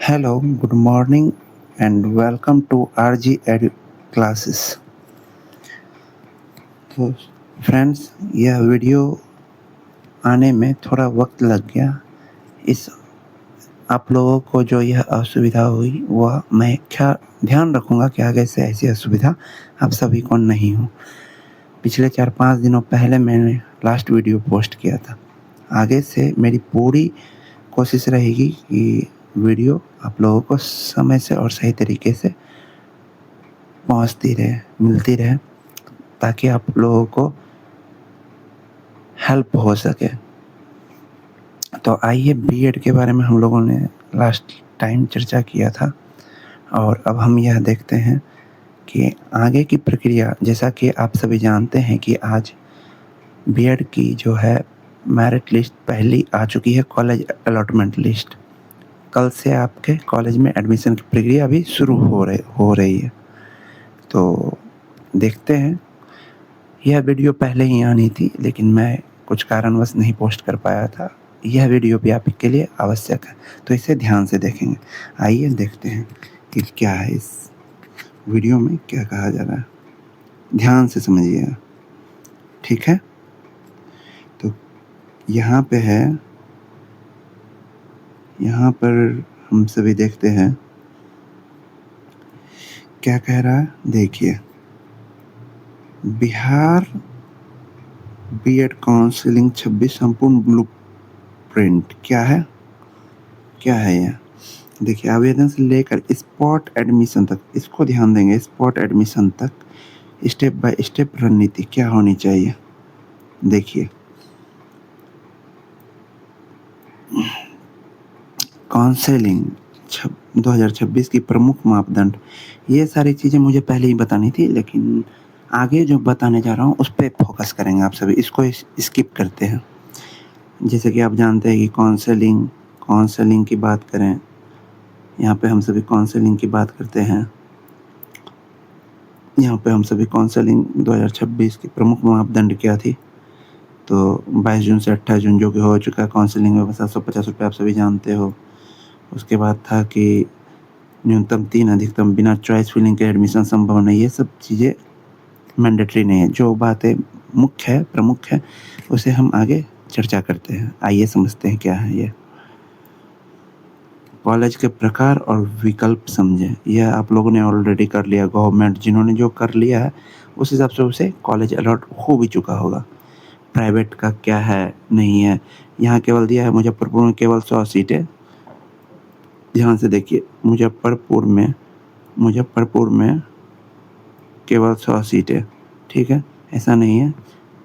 Hello, good morning, and welcome to RG Edu classes. तो friends, यह video आने में थोड़ा वक्त लग गया। इस आप लोगों को जो यह असुविधा हुई वह मैं क्या ध्यान रखूँगा कि आगे से ऐसी असुविधा आप सभी को नहीं हो। पिछले 4-5 दिनों पहले मैंने लास्ट वीडियो पोस्ट किया था। आगे से मेरी पूरी कोशिश रहेगी कि वीडियो आप लोगों को समय से और सही तरीके से पहुँचती रहे, मिलती रहे, ताकि आप लोगों को हेल्प हो सके। तो आइए, बीएड के बारे में हम लोगों ने लास्ट टाइम चर्चा किया था और अब हम यह देखते हैं कि आगे की प्रक्रिया। जैसा कि आप सभी जानते हैं कि आज बीएड की जो है मेरिट लिस्ट पहली आ चुकी है, कॉलेज अलॉटमेंट लिस्ट। कल से आपके कॉलेज में एडमिशन की प्रक्रिया अभी शुरू हो रही है। तो देखते हैं। यह वीडियो पहले ही आनी थी, लेकिन मैं कुछ कारणवश नहीं पोस्ट कर पाया था। यह वीडियो भी आपके लिए आवश्यक है, तो इसे ध्यान से देखेंगे। आइए देखते हैं कि क्या है इस वीडियो में, क्या कहा जा रहा है। ध्यान से समझिएगा, ठीक है। तो यहाँ पे है, यहाँ पर हम सभी देखते हैं क्या कह रहा है। देखिए, बिहार बीएड काउंसलिंग 26 संपूर्ण ब्लूप्रिंट क्या है, क्या है यह। देखिए, आवेदन से लेकर स्पॉट एडमिशन तक, इसको ध्यान देंगे। स्पॉट एडमिशन तक स्टेप बाय स्टेप रणनीति क्या होनी चाहिए। देखिए, काउंसलिंग 2026 की प्रमुख मापदंड, ये सारी चीज़ें मुझे पहले ही बतानी थी, लेकिन आगे जो बताने जा रहा हूँ उस पर फोकस करेंगे आप सभी। इसको स्किप करते हैं। जैसे कि आप जानते हैं कि काउंसलिंग की बात करें, यहाँ पे हम सभी काउंसलिंग की बात करते हैं। यहाँ पे हम सभी काउंसलिंग 2026 की प्रमुख मापदंड क्या थी। तो 22 जून से 28 जून जो कि हो चुका है, काउंसलिंग में 750 रुपये आप सभी जानते हो। उसके बाद था कि न्यूनतम 3 अधिकतम बिना चॉइस फिलिंग के एडमिशन संभव नहीं। ये सब चीज़ें मैंडेटरी नहीं है। जो बातें मुख्य है, प्रमुख है, उसे हम आगे चर्चा करते हैं। आइए समझते हैं क्या है ये। कॉलेज के प्रकार और विकल्प समझें। यह आप लोगों ने ऑलरेडी कर लिया। गवर्नमेंट जिन्होंने जो कर लिया है उस हिसाब से उसे कॉलेज अलॉट हो भी चुका होगा। प्राइवेट का क्या है, नहीं है। यहाँ केवल दिया है मुजफ्फरपुर में केवल 100 सीटें। ध्यान से देखिए, मुजफ्फरपुर में केवल 100 सीटें, ठीक है। ऐसा नहीं है,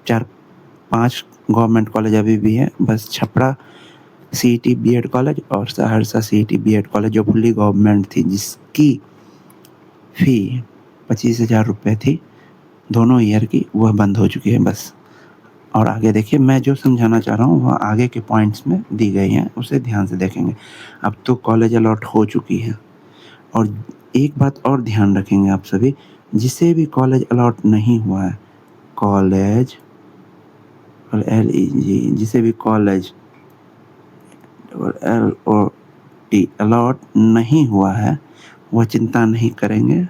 4-5 गवर्नमेंट कॉलेज अभी भी है। बस छपरा सीईटी बीएड कॉलेज और सहरसा सीईटी बीएड कॉलेज जो फुल्ली गवर्नमेंट थी, जिसकी फ़ी 25,000 रुपये थी दोनों ईयर की, वह बंद हो चुकी है बस। और आगे देखिए, मैं जो समझाना चाह रहा हूँ वह आगे के पॉइंट्स में दी गई हैं, उसे ध्यान से देखेंगे। अब तो कॉलेज अलॉट हो चुकी है। और एक बात और ध्यान रखेंगे आप सभी, जिसे भी कॉलेज अलॉट नहीं हुआ है, कॉलेज और LEG, जिसे भी कॉलेज LOT अलॉट नहीं हुआ है, वह चिंता नहीं करेंगे,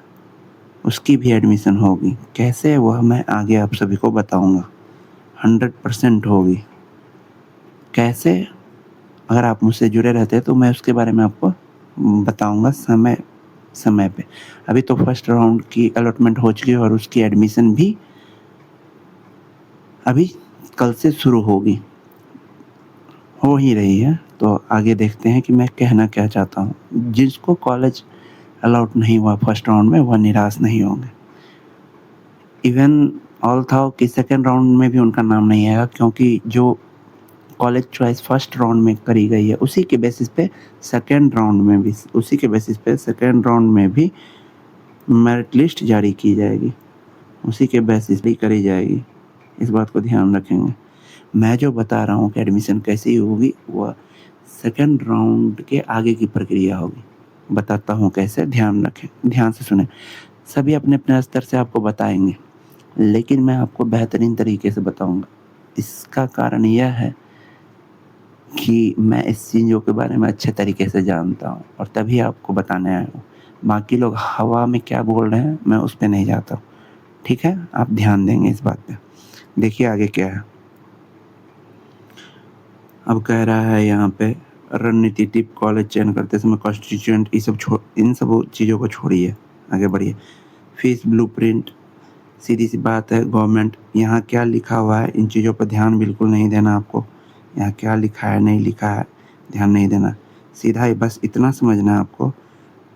उसकी भी एडमिशन होगी। कैसे, वह मैं आगे आप सभी को बताऊंगा। 100% होगी। कैसे, अगर आप मुझसे जुड़े रहते हैं तो मैं उसके बारे में आपको बताऊंगा समय पे। अभी तो फर्स्ट राउंड की अलॉटमेंट हो चुकी है और उसकी एडमिशन भी अभी कल से शुरू होगी, हो ही रही है। तो आगे देखते हैं कि मैं कहना क्या चाहता हूँ। जिसको कॉलेज अलॉट नहीं हुआ फर्स्ट राउंड में, वह निराश नहीं होंगे। इवन ऑल था कि सेकेंड राउंड में भी उनका नाम नहीं आएगा, क्योंकि जो कॉलेज चॉइस फर्स्ट राउंड में करी गई है उसी के बेसिस पे सेकेंड राउंड में भी मेरिट लिस्ट जारी की जाएगी, उसी के बेसिस पे करी जाएगी। इस बात को ध्यान रखेंगे। मैं जो बता रहा हूँ कि एडमिशन कैसी होगी, वह सेकेंड राउंड के आगे की प्रक्रिया होगी। बताता हूँ कैसे, ध्यान रखें, ध्यान से सुने। सभी अपने अपने स्तर से आपको बताएंगे, लेकिन मैं आपको बेहतरीन तरीके से बताऊंगा। इसका कारण यह है कि मैं इस चीज़ों के बारे में अच्छे तरीके से जानता हूँ और तभी आपको बताने आया हूँ। बाकी लोग हवा में क्या बोल रहे हैं, मैं उस पे नहीं जाता हूँ, ठीक है? आप ध्यान देंगे इस बात पे। देखिए आगे क्या है। अब कह रहा है यहाँ पे रणनीति टिप कॉलेज चयन करते समय कॉन्स्टिट्यूएंट इन सब चीज़ों को छोड़िए, आगे बढ़िए। फीस ब्लूप्रिंट, सीधी-सी बात है गवर्नमेंट यहाँ क्या लिखा हुआ है इन चीज़ों पर ध्यान बिल्कुल नहीं देना आपको। यहाँ क्या लिखा है, नहीं लिखा है, ध्यान नहीं देना। सीधा ही बस इतना समझना है आपको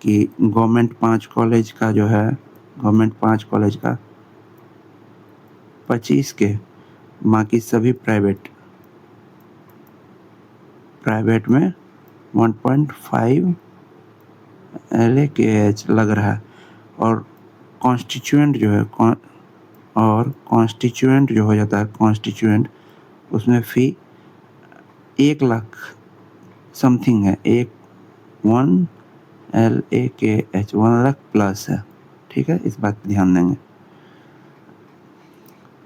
कि गवर्नमेंट 5 कॉलेज का जो है, गवर्नमेंट 5 कॉलेज का 25 के, बाकी सभी प्राइवेट में 1.5 LAKH लग रहा है और कॉन्स्टिट्यूएंट जो है कॉन्स्टिट्यूएंट जो हो जाता है कॉन्स्टिट्यूएंट, उसमें फ़ी 1 लाख समथिंग है, 1 LAKH 1 लाख प्लस है, ठीक है? इस बात पे ध्यान देंगे।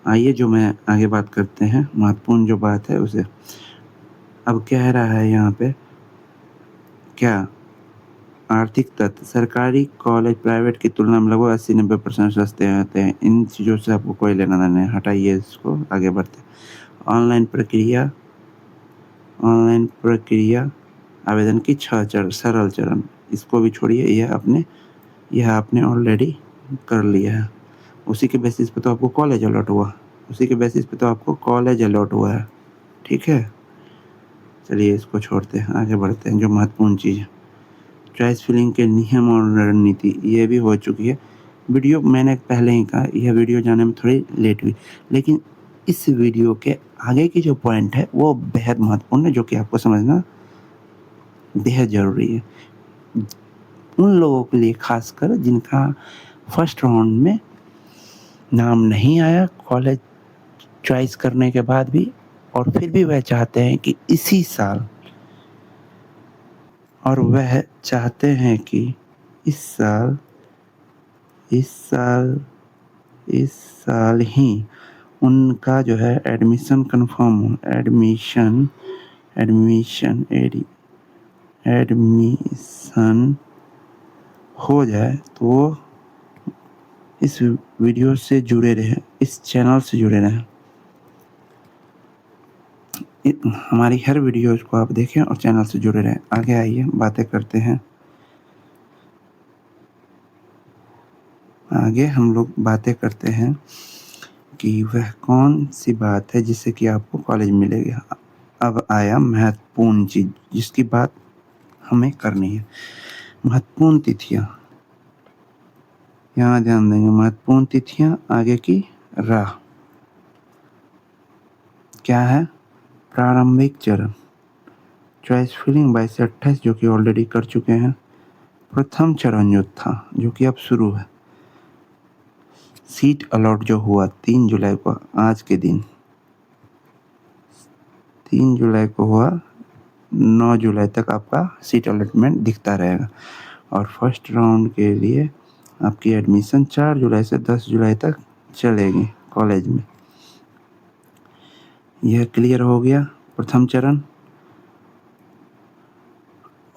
आइए जो मैं आगे बात करते हैं, महत्वपूर्ण जो बात है उसे। अब कह रहा है यहाँ पे क्या आर्थिक तथ्य, सरकारी कॉलेज प्राइवेट की तुलना में लगभग 80-90% सस्ते होते हैं। इन चीज़ों से आपको कोई लेना-देना नहीं, हटाइए इसको, आगे बढ़ते हैं। ऑनलाइन प्रक्रिया आवेदन की 6 सरल चरण, इसको भी छोड़िए, यह आपने ऑलरेडी कर लिया है। उसी के बेसिस पे तो आपको कॉलेज अलॉट हुआ है, ठीक है? चलिए इसको छोड़ते हैं, आगे बढ़ते हैं जो महत्वपूर्ण चीज़ है। चॉइस फिलिंग के नियम और रणनीति, ये भी हो चुकी है। वीडियो मैंने पहले ही कहा, यह वीडियो जाने में थोड़ी लेट हुई, लेकिन इस वीडियो के आगे की जो पॉइंट है वो बेहद महत्वपूर्ण है, जो कि आपको समझना बेहद ज़रूरी है। उन लोगों के लिए खासकर जिनका फर्स्ट राउंड में नाम नहीं आया कॉलेज चॉइस करने के बाद भी, और फिर भी वह चाहते हैं कि इस साल ही उनका जो है एडमिशन कंफर्म हो, एडमिशन हो जाए, तो वो इस वीडियो से जुड़े रहें, इस चैनल से जुड़े रहें। हमारी हर वीडियोज़ को आप देखें और चैनल से जुड़े रहें। आगे आइए बातें करते हैं। आगे हम लोग बातें करते हैं कि वह कौन सी बात है जिससे कि आपको कॉलेज मिलेगा। अब आया महत्वपूर्ण चीज़ जिसकी बात हमें करनी है, महत्वपूर्ण तिथियाँ। यहाँ ध्यान देंगे, महत्वपूर्ण तिथियाँ, आगे की राह क्या है। प्रारंभिक चरण चॉइस फिलिंग 22 से 28 जो कि ऑलरेडी कर चुके हैं। प्रथम चरण जो था, जो कि अब शुरू है, सीट अलॉट जो हुआ 3 जुलाई को, आज के दिन 3 जुलाई को हुआ, 9 जुलाई तक आपका सीट अलॉटमेंट दिखता रहेगा। और फर्स्ट राउंड के लिए आपकी एडमिशन 4 जुलाई से 10 जुलाई तक चलेगी कॉलेज में। यह क्लियर हो गया प्रथम चरण।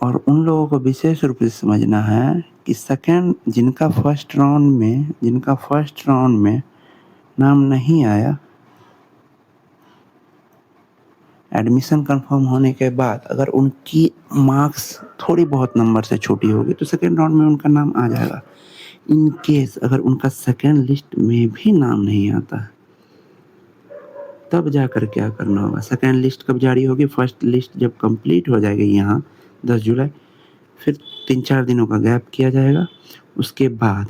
और उन लोगों को विशेष रूप से समझना है कि जिनका फर्स्ट राउंड में नाम नहीं आया, एडमिशन कंफर्म होने के बाद अगर उनकी मार्क्स थोड़ी बहुत नंबर से छोटी होगी तो सेकेंड राउंड में उनका नाम आ जाएगा। इन केस अगर उनका सेकेंड लिस्ट में भी नाम नहीं आता है, तब जाकर क्या करना होगा। सेकेंड लिस्ट कब जारी होगी, फर्स्ट लिस्ट जब कंप्लीट हो जाएगी यहाँ 10 जुलाई, फिर 3-4 दिनों का गैप किया जाएगा। उसके बाद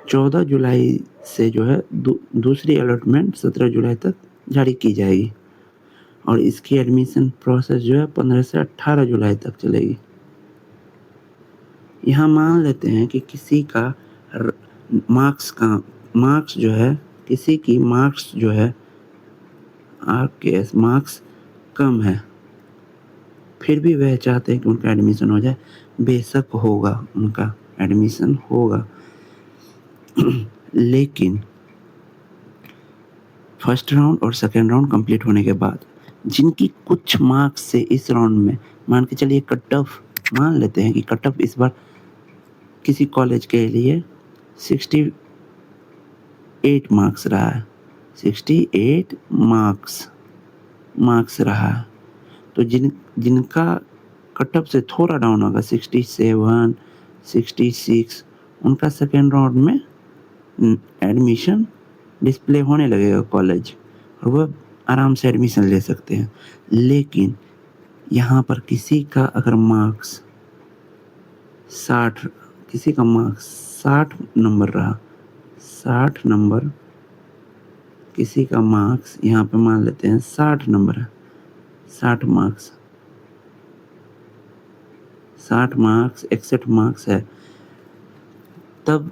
14 जुलाई से जो है दूसरी अलॉटमेंट 17 जुलाई तक जारी की जाएगी और इसकी एडमिशन प्रोसेस जो है 15 से 18 जुलाई तक चलेगी। यहाँ मान लेते हैं कि किसी का मार्क्स जो है RKS मार्क्स कम है, फिर भी वह चाहते हैं कि उनका एडमिशन हो जाए। बेशक होगा, उनका एडमिशन होगा लेकिन फर्स्ट राउंड और सेकेंड राउंड कंप्लीट होने के बाद जिनकी कुछ मार्क्स से इस राउंड में मान के चलिए कट ऑफ, मान लेते हैं कि कट ऑफ इस बार किसी कॉलेज के लिए 68 मार्क्स रहा है, 68 मार्क्स रहा है। तो जिनका कट ऑफ से थोड़ा डाउन होगा 67, 66, उनका सेकेंड राउंड में एडमिशन डिस्प्ले होने लगेगा कॉलेज, और वह आराम से एडमिशन ले सकते हैं। लेकिन यहाँ पर किसी का अगर मार्क्स 60, किसी का मार्क्स 60 नंबर रहा, 60 नंबर, किसी का मार्क्स यहाँ पे मान लेते हैं 60 नंबर है, 60 मार्क्स, 61 मार्क्स है, तब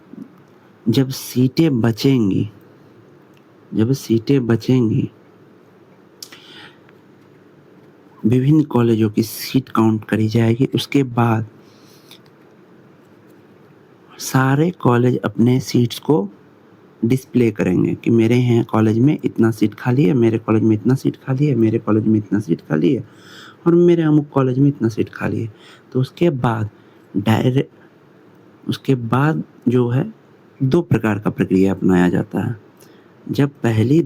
जब सीटें बचेंगी, विभिन्न कॉलेजों की सीट काउंट करी जाएगी। उसके बाद सारे कॉलेज अपने सीट्स को डिस्प्ले करेंगे कि मेरे यहाँ कॉलेज में इतना सीट खाली है, मेरे कॉलेज में इतना सीट खाली है, मेरे कॉलेज में इतना सीट खाली है, और मेरे अमुक कॉलेज में इतना सीट खाली है। तो उसके बाद जो है 2 प्रकार का प्रक्रिया अपनाया जाता है। जब पहली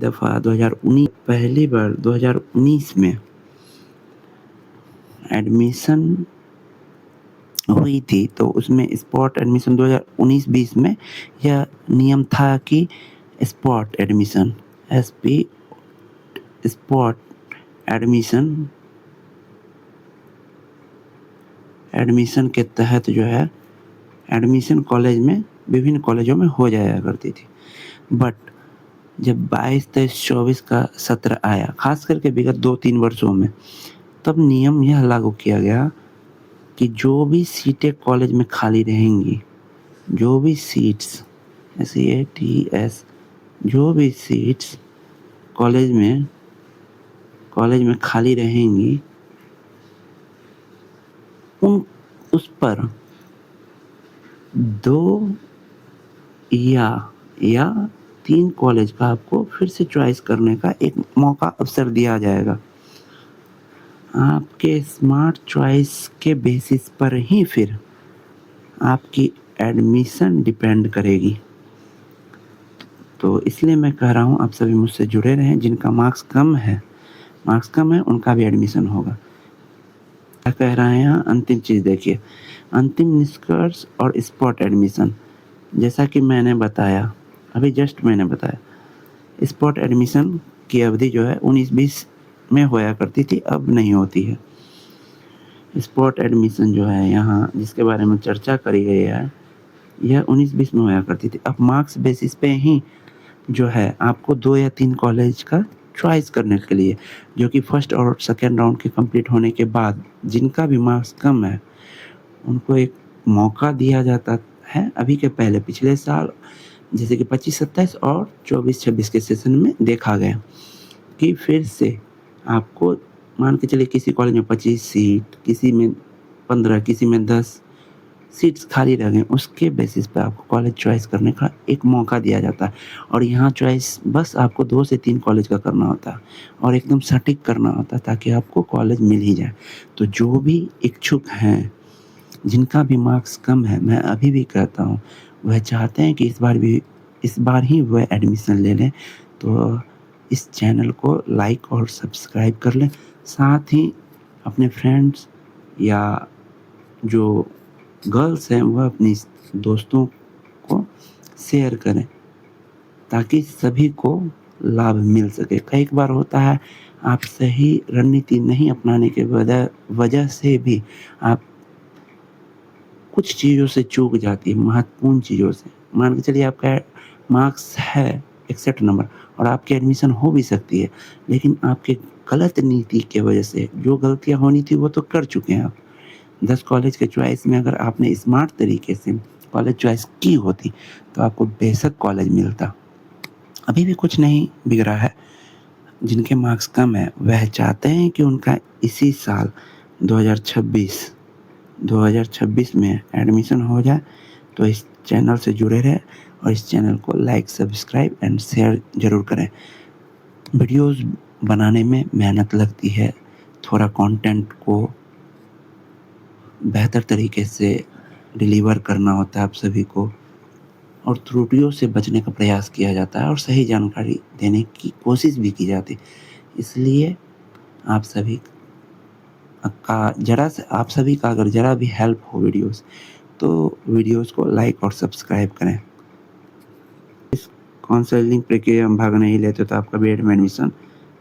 बार 2019 में एडमिशन हुई थी, तो उसमें स्पॉट एडमिशन 2019-20 में यह नियम था कि spot admission, SP, spot admission के तहत जो है एडमिशन कॉलेज में, विभिन्न कॉलेजों में हो जाया करती थी। बट जब 22, 23, 24 का सत्र आया, खास करके विगत 2-3 वर्षों में, तब नियम यह लागू किया गया कि जो भी सीटें कॉलेज में खाली रहेंगी, जो भी सीट्स SEATS, जो भी सीट्स कॉलेज में खाली रहेंगी, उस पर 2 या 3 कॉलेज का आपको फिर से चॉइस करने का एक मौका, अवसर दिया जाएगा। आपके स्मार्ट चॉइस के बेसिस पर ही फिर आपकी एडमिशन डिपेंड करेगी। तो इसलिए मैं कह रहा हूँ आप सभी मुझसे जुड़े रहें। जिनका मार्क्स कम है उनका भी एडमिशन होगा। क्या कह रहे हैं यहाँ, अंतिम चीज़ देखिए, अंतिम निष्कर्ष और स्पॉट एडमिशन। जैसा कि मैंने बताया, अभी जस्ट मैंने बताया, स्पॉट एडमिशन की अवधि जो है 19-20 में होया करती थी, अब नहीं होती है। स्पॉट एडमिशन जो है यहाँ जिसके बारे में चर्चा करी गई है, यह 19-20 में होया करती थी। अब मार्क्स बेसिस पे ही जो है आपको 2 या 3 कॉलेज का चॉइस करने के लिए, जो कि फर्स्ट और सेकेंड राउंड के कंप्लीट होने के बाद जिनका भी मार्क्स कम है उनको एक मौका दिया जाता है। अभी के पहले पिछले साल जैसे कि 25-27 और 24-26 के सेशन में देखा गया कि फिर से आपको मान के चलिए किसी कॉलेज में 25 सीट, किसी में 15, किसी में 10 सीट्स खाली रह गए, उसके बेसिस पे आपको कॉलेज चॉइस करने का एक मौका दिया जाता है। और यहाँ चॉइस बस आपको 2 से 3 कॉलेज का करना होता है और एकदम सटीक करना होता है ताकि आपको कॉलेज मिल ही जाए। तो जो भी इच्छुक हैं, जिनका भी मार्क्स कम है, मैं अभी भी कहता हूँ, वह चाहते हैं कि इस बार ही वह एडमिशन ले लें, तो इस चैनल को लाइक और सब्सक्राइब कर लें। साथ ही अपने फ्रेंड्स या जो गर्ल्स हैं वह अपनी दोस्तों को शेयर करें ताकि सभी को लाभ मिल सके। कई बार होता है आप सही रणनीति नहीं अपनाने के वजह से भी आप कुछ चीज़ों से चूक जाती है, महत्वपूर्ण चीज़ों से। मान के चलिए आपका मार्क्स है 61 नंबर और आपकी एडमिशन हो भी सकती है, लेकिन आपके गलत नीति के वजह से जो गलतियाँ होनी थी वो तो कर चुके हैं आप। 10 कॉलेज के चॉइस में अगर आपने स्मार्ट तरीके से कॉलेज चॉइस की होती तो आपको बेशक कॉलेज मिलता। अभी भी कुछ नहीं बिगड़ा है। जिनके मार्क्स कम है वह चाहते हैं कि उनका इसी साल 2026 में एडमिशन हो जाए। तो इस चैनल से जुड़े रहें और इस चैनल को लाइक, सब्सक्राइब एंड शेयर ज़रूर करें। वीडियोज़ बनाने में मेहनत लगती है, थोड़ा कंटेंट को बेहतर तरीके से डिलीवर करना होता है आप सभी को, और त्रुटियों से बचने का प्रयास किया जाता है और सही जानकारी देने की कोशिश भी की जाती है। इसलिए आप सभी आप सभी का अगर ज़रा भी हेल्प हो तो वीडियोस को लाइक और सब्सक्राइब करें। इस काउंसलिंग प्रक्रिया में भाग नहीं लेते तो आपका बीएड में एडमिशन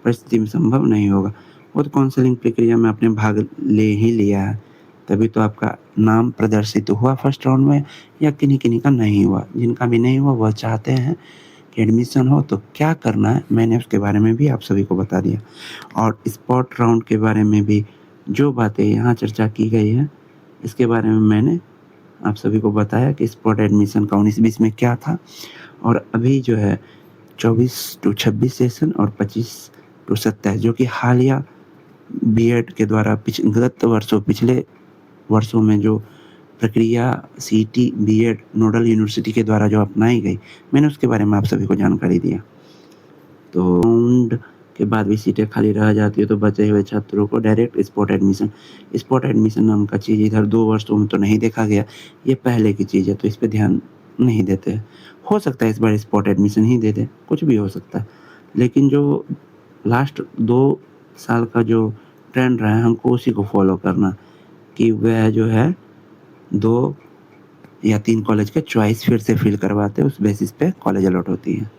परिस्थिति में संभव नहीं होगा। वो तो काउंसलिंग प्रक्रिया में आपने भाग ले ही लिया है, तभी तो आपका नाम प्रदर्शित हुआ फर्स्ट राउंड में, या किन्हीं-किन्हीं का नहीं हुआ। जिनका भी नहीं हुआ वह चाहते हैं कि एडमिशन हो, तो क्या करना है मैंने उसके बारे में भी आप सभी को बता दिया। और स्पॉट राउंड के बारे में भी जो बातें यहाँ चर्चा की गई है, इसके बारे में मैंने आप सभी को बताया कि स्पॉट एडमिशन का 19-20 में क्या था, और अभी जो है 24 टू 26 सेशन और 25 टू 27 जो कि हालिया बीएड के द्वारा पिछले वर्षों में जो प्रक्रिया सीईटी बीएड नोडल यूनिवर्सिटी के द्वारा जो अपनाई गई, मैंने उसके बारे में आप सभी को जानकारी दिया। तो राउंड के बाद भी सीटें खाली रह जाती है तो बचे हुए छात्रों को डायरेक्ट स्पॉट एडमिशन नाम का चीज़ इधर 2 वर्षों में तो नहीं देखा गया। ये पहले की चीज़ है तो इस पे ध्यान नहीं देते हैं। हो सकता है इस बार स्पॉट एडमिशन ही दे दें, कुछ भी हो सकता है। लेकिन जो लास्ट 2 साल का जो ट्रेंड रहा है हमको उसी को फ़ॉलो करना, कि वह जो है 2 या 3 कॉलेज के चॉइस फिर से फिल करवाते हैं, उस बेसिस पे कॉलेज अलॉट होती है।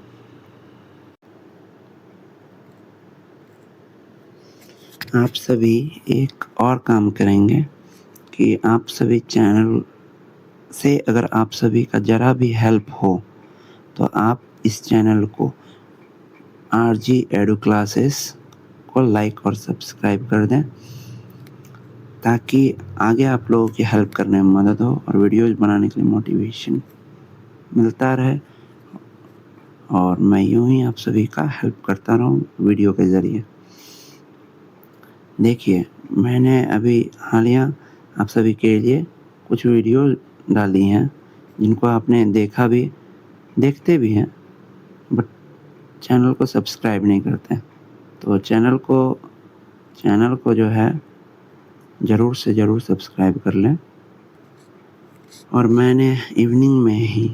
आप सभी एक और काम करेंगे कि आप सभी चैनल से अगर आप सभी का ज़रा भी हेल्प हो, तो आप इस चैनल को आरजी एडू क्लासेस को लाइक और सब्सक्राइब कर दें, ताकि आगे आप लोगों की हेल्प करने में मदद हो और वीडियोज़ बनाने के लिए मोटिवेशन मिलता रहे, और मैं यूँ ही आप सभी का हेल्प करता रहूँ वीडियो के ज़रिए। देखिए, मैंने अभी हालिया आप सभी के लिए कुछ वीडियो डाली हैं, जिनको आपने देखते भी हैं, बट चैनल को सब्सक्राइब नहीं करते। तो चैनल को जो है ज़रूर से ज़रूर सब्सक्राइब कर लें। और मैंने इवनिंग में ही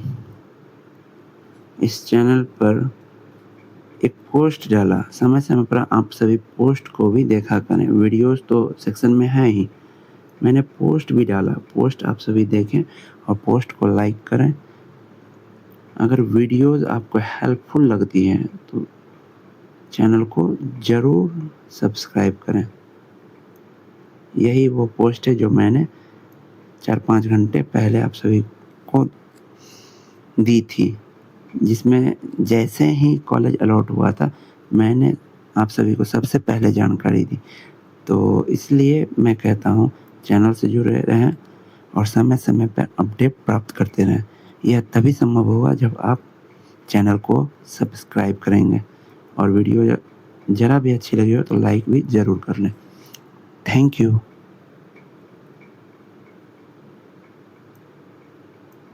इस चैनल पर एक पोस्ट डाला, समय-समय पर आप सभी पोस्ट को भी देखा करें। वीडियोज़ तो सेक्शन में है ही, मैंने पोस्ट भी डाला, पोस्ट आप सभी देखें और पोस्ट को लाइक करें। अगर वीडियोज़ आपको हेल्पफुल लगती हैं तो चैनल को ज़रूर सब्सक्राइब करें। यही वो पोस्ट है जो मैंने 4-5 घंटे पहले आप सभी को दी थी, जिसमें जैसे ही कॉलेज अलॉट हुआ था, मैंने आप सभी को सबसे पहले जानकारी दी। तो इसलिए मैं कहता हूँ चैनल से जुड़े रहें और समय-समय पर अपडेट प्राप्त करते रहें। यह तभी संभव होगा जब आप चैनल को सब्सक्राइब करेंगे, और वीडियो ज़रा भी अच्छी लगी हो तो लाइक भी ज़रूर कर लें। Thank you.